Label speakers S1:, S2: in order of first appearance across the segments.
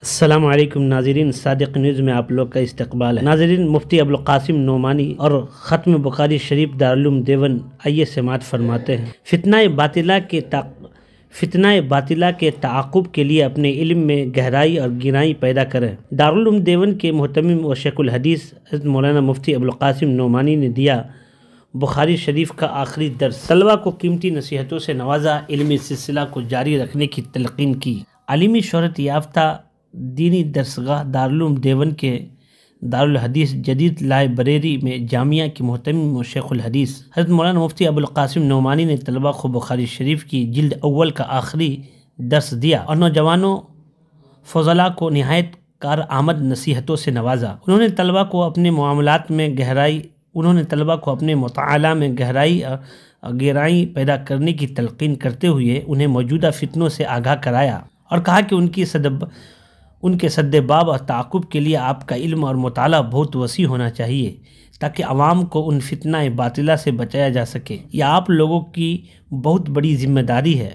S1: السلام علیکم ناظرین، صادق نیوز میں آپ لوگ کا استقبال ہے۔ ناظرین، مفتی ابوالقاسم نعمانی اور ختم بخاری شریف دارالعلوم دیوبند آئیے سماعت فرماتے ہیں۔ فتنہ باطلہ کے تعاقب کے لیے اپنے علم میں گہرائی اور گہرائی پیدا کریں۔ دارالعلوم دیوبند کے محتمم و شیخ الحدیث حضرت مولانا مفتی ابوالقاسم نعمانی نے دیا بخاری شریف کا آخری درس۔ طلبہ کو قیمتی نصیحتوں سے نوازا، علمی سلسلہ کو جاری رکھنے کی تلقین کی۔ عالمی شہرت یافتہ دینی درسگاہ دارالعلوم دیوبند کے دارالحدیث جدید لائبریری میں جامعہ کے محتمم و شیخ الحدیث حضرت مولانا مفتی ابوالقاسم نعمانی نے طلبہ کو بخاری شریف کی جلد اول کا آخری درس دیا اور نوجوانوں فضلاء کو نہایت کارآمد نصیحتوں سے نوازا۔ انہوں نے طلبہ کو اپنے مطالعہ میں گہرائی پیدا کرنے کی تلقین کرتے ہوئے انہیں موجودہ فتنوں سے آگاہ کرایا اور کہا کہ ان کے سد باب اور تعاقب کے لیے آپ کا علم اور مطالعہ بہت وسیع ہونا چاہیے تاکہ عوام کو ان فتنہ باطلہ سے بچایا جا سکے۔ یہ آپ لوگوں کی بہت بڑی ذمہ داری ہے۔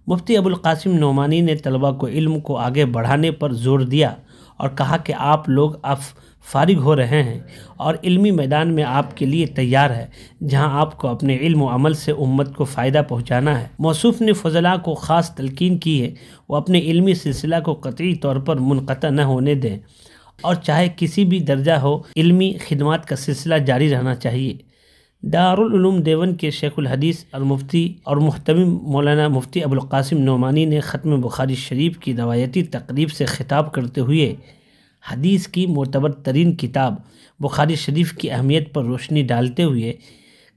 S1: مفتی ابوالقاسم نعمانی نے طلبہ کو علم کو آگے بڑھانے پر زور دیا اور کہا کہ آپ لوگ اب فارغ ہو رہے ہیں اور علمی میدان میں آپ کے لیے تیار ہے، جہاں آپ کو اپنے علم و عمل سے امت کو فائدہ پہنچانا ہے۔ موصوف نے فضلاء کو خاص تلقین کی ہے وہ اپنے علمی سلسلہ کو قطعی طور پر منقطع نہ ہونے دیں اور چاہے کسی بھی درجہ ہو، علمی خدمات کا سلسلہ جاری رہنا چاہیے۔ دارالعلوم دیوبند کے شیخ الحدیث اور محتمم مولانا مفتی ابوالقاسم نعمانی نے ختم بخاری شریف کی روایتی تقریب سے خطاب کرتے ہوئے حدیث کی معتبر ترین کتاب بخاری شریف کی اہمیت پر روشنی ڈالتے ہوئے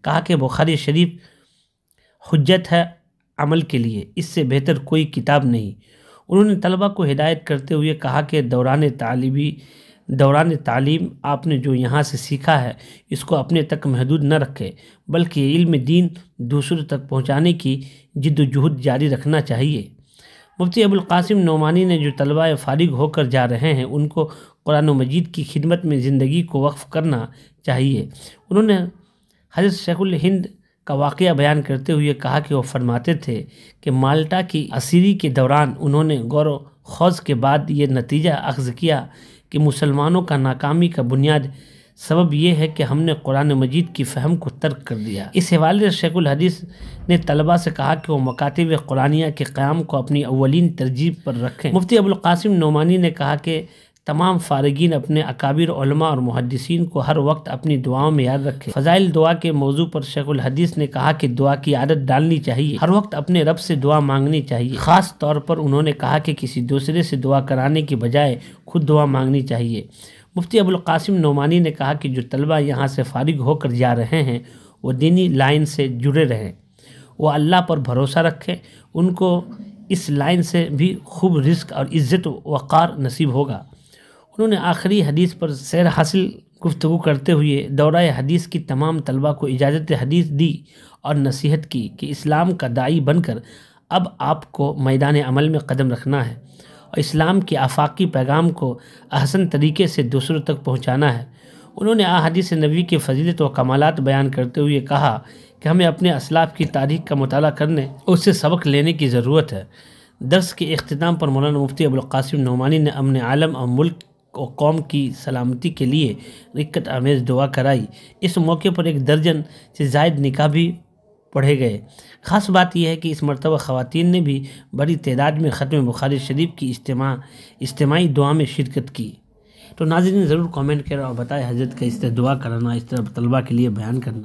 S1: کہا کہ بخاری شریف حجت ہے عمل کے لیے، اس سے بہتر کوئی کتاب نہیں۔ انہوں نے طلبہ کو ہدایت کرتے ہوئے کہا کہ دوران تعلیم آپ نے جو یہاں سے سیکھا ہے اس کو اپنے تک محدود نہ رکھے، بلکہ علم دین دوسروں تک پہنچانے کی جد و جہد جاری رکھنا چاہیے۔ مفتی ابوالقاسم نعمانی نے جو طلبہ فارغ ہو کر جا رہے ہیں ان کو قرآن مجید کی خدمت میں زندگی کو وقف کرنا چاہیے۔ انہوں نے حضرت شیخ الہند کا واقعہ بیان کرتے ہوئے کہا کہ وہ فرماتے تھے کہ مالٹا کی اسیری کے دوران انہوں نے غور و خوض کے بعد یہ نتیجہ اخذ کیا کہ مسلمانوں کا ناکامی کا بنیاد سبب یہ ہے کہ ہم نے قرآن مجید کی فہم کو ترک کر دیا۔ اس حوالے سے شیخ الحدیث نے طلبہ سے کہا کہ وہ مکاتب قرآنیہ کے قیام کو اپنی اولین ترجیح پر رکھیں۔ مفتی ابوالقاسم نعمانی نے کہا کہ تمام فارغین اپنے اکابر علماء اور محدثین کو ہر وقت اپنی دعاؤں میں یاد رکھیں۔ فضائل دعا کے موضوع پر شیخ الحدیث نے کہا کہ دعا کی عادت ڈالنی چاہیے، ہر وقت اپنے رب سے دعا مانگنی چاہیے۔ خاص طور پر انہوں نے کہا کہ کسی دوسرے سے دعا کرانے کی بجائے خود دعا مانگنی چاہیے۔ مفتی ابوالقاسم نعمانی نے کہا کہ جو طلبہ یہاں سے فارغ ہو کر جا رہے ہیں وہ دینی لائن سے جڑے رہیں، وہ اللہ پر بھروسہ رکھیں، ان کو اس لائن سے بھی خوب رزق اور عزت و وقار نصیب ہوگا۔ انہوں نے آخری حدیث پر سیر حاصل گفتگو کرتے ہوئے دورہ حدیث کی تمام طلبہ کو اجازت حدیث دی اور نصیحت کی کہ اسلام کا داعی بن کر اب آپ کو میدان عمل میں قدم رکھنا ہے اور اسلام کے آفاقی پیغام کو احسن طریقے سے دوسروں تک پہنچانا ہے۔ انہوں نے احادیث نبوی کی فضیلت و کمالات بیان کرتے ہوئے کہا کہ ہمیں اپنے اسلاف کی تاریخ کا مطالعہ کرنے اور اس سے سبق لینے کی ضرورت ہے۔ درس کے اختتام پر مولانا مفتی ابوالقاسم نعمانی نے امن عالم اور ملک اور قوم کی سلامتی کے لیے رکت آمیز دعا کرائی۔ اس موقع پر 1 درجن سے زائد نکاح بھی پڑھے گئے۔ خاص بات یہ ہے کہ اس مرتبہ خواتین نے بھی بڑی تعداد میں ختم بخاری شریف کی اجتماعی دعا میں شرکت کی۔ تو ناظرین ضرور کامنٹ کریں اور بتائیں حضرت کا اس طرح دعا کرانا، اس طرح طلبہ کے لیے بیان کرنا۔